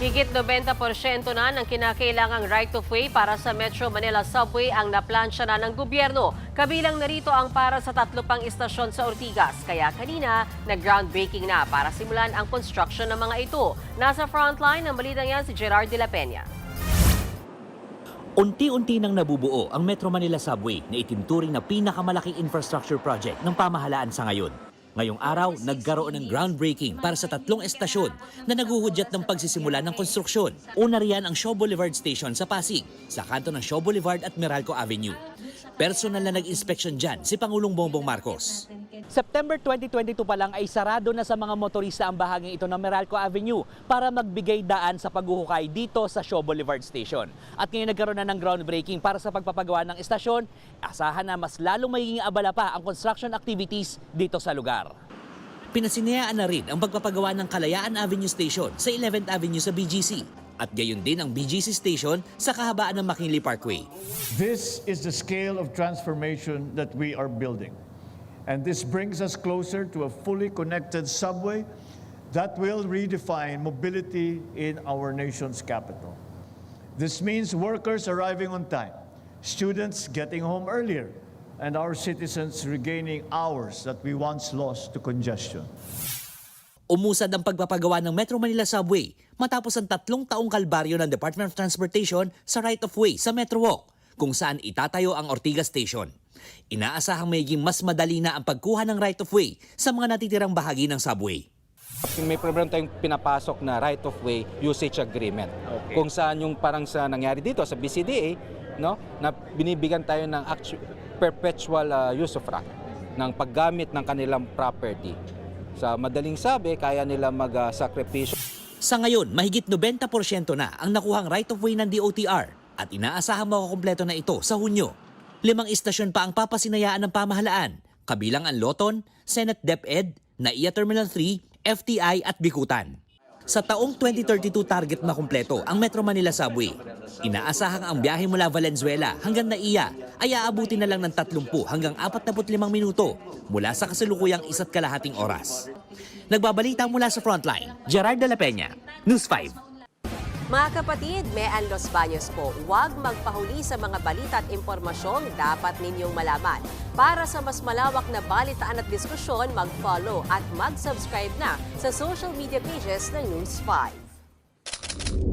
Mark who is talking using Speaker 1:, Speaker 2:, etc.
Speaker 1: Higit 90% na ng kinakailangang right-of-way para sa Metro Manila Subway ang naplansya na ng gobyerno. Kabilang narito ang para sa 3 pang istasyon sa Ortigas. Kaya kanina, nag-groundbreaking na para simulan ang construction ng mga ito. Nasa frontline ng balitang yan si Gerard de la Peña.
Speaker 2: Unti-unti nang nabubuo ang Metro Manila Subway na itinturing na pinakamalaking infrastructure project ng pamahalaan sa ngayon. Ngayong araw, nagkaroon ng groundbreaking para sa 3 estasyon na naguhudyat ng pagsisimula ng konstruksyon. Una riyan ang Shaw Boulevard Station sa Pasig, sa kanto ng Shaw Boulevard at Meralco Avenue. Personal na nag-inspeksyon dyan si Pangulong Bongbong Marcos. September 2022 pa lang ay sarado na sa mga motorista ang bahaging ito ng Meralco Avenue para magbigay daan sa paghuhukay dito sa Shaw Boulevard Station. At ngayon nagkaroon na ng groundbreaking para sa pagpapagawa ng estasyon, asahan na mas lalong magiging abala pa ang construction activities dito sa lugar. Pinasinayaan na rin ang pagpapagawa ng Kalayaan Avenue Station sa 11th Avenue sa BGC at gayon din ang BGC Station sa kahabaan ng McKinley Parkway.
Speaker 3: This is the scale of transformation that we are building. And this brings us closer to a fully connected subway that will redefine mobility in our nation's capital. This means workers arriving on time, students getting home earlier, and our citizens regaining hours that we once lost to congestion.
Speaker 2: Umusad ang pagpapagawa ng Metro Manila Subway matapos ang 3 taong kalbaryo ng Department of Transportation sa right-of-way sa Metro Walk, kung saan itatayo ang Ortigas Station. Inaasahang magiging mas madali na ang pagkuha ng right-of-way sa mga natitirang bahagi ng subway.
Speaker 4: May program tayong pinapasok na right-of-way usage agreement. Okay. Kung saan yung parang sa nangyari dito sa BCDA, no, na binibigyan tayo ng perpetual use of right, ng paggamit ng kanilang property. Sa madaling sabi, kaya nila mag-sakripisyo.
Speaker 2: Sa ngayon, mahigit 90% na ang nakuhang right-of-way ng DOTR at inaasahang makukumpleto na ito sa Hunyo. 5 istasyon pa ang papasinayaan ng pamahalaan, kabilang ang Loton, Senate DepEd, NAIA Terminal 3, FTI at Bikutan. Sa taong 2032 target makumpleto ang Metro Manila Subway. Inaasahang ang biyahe mula Valenzuela hanggang NAIA ay aabutin na lang ng 30 hanggang 45 minuto mula sa kasalukuyang 1.5 oras. Nagbabalita mula sa Frontline, Gerard de la Peña, News 5.
Speaker 1: Mga kapatid, Mean Los Baños po, huwag magpahuli sa mga balita at impormasyong dapat ninyong malaman. Para sa mas malawak na balitaan at diskusyon, mag-follow at mag-subscribe na sa social media pages ng News 5.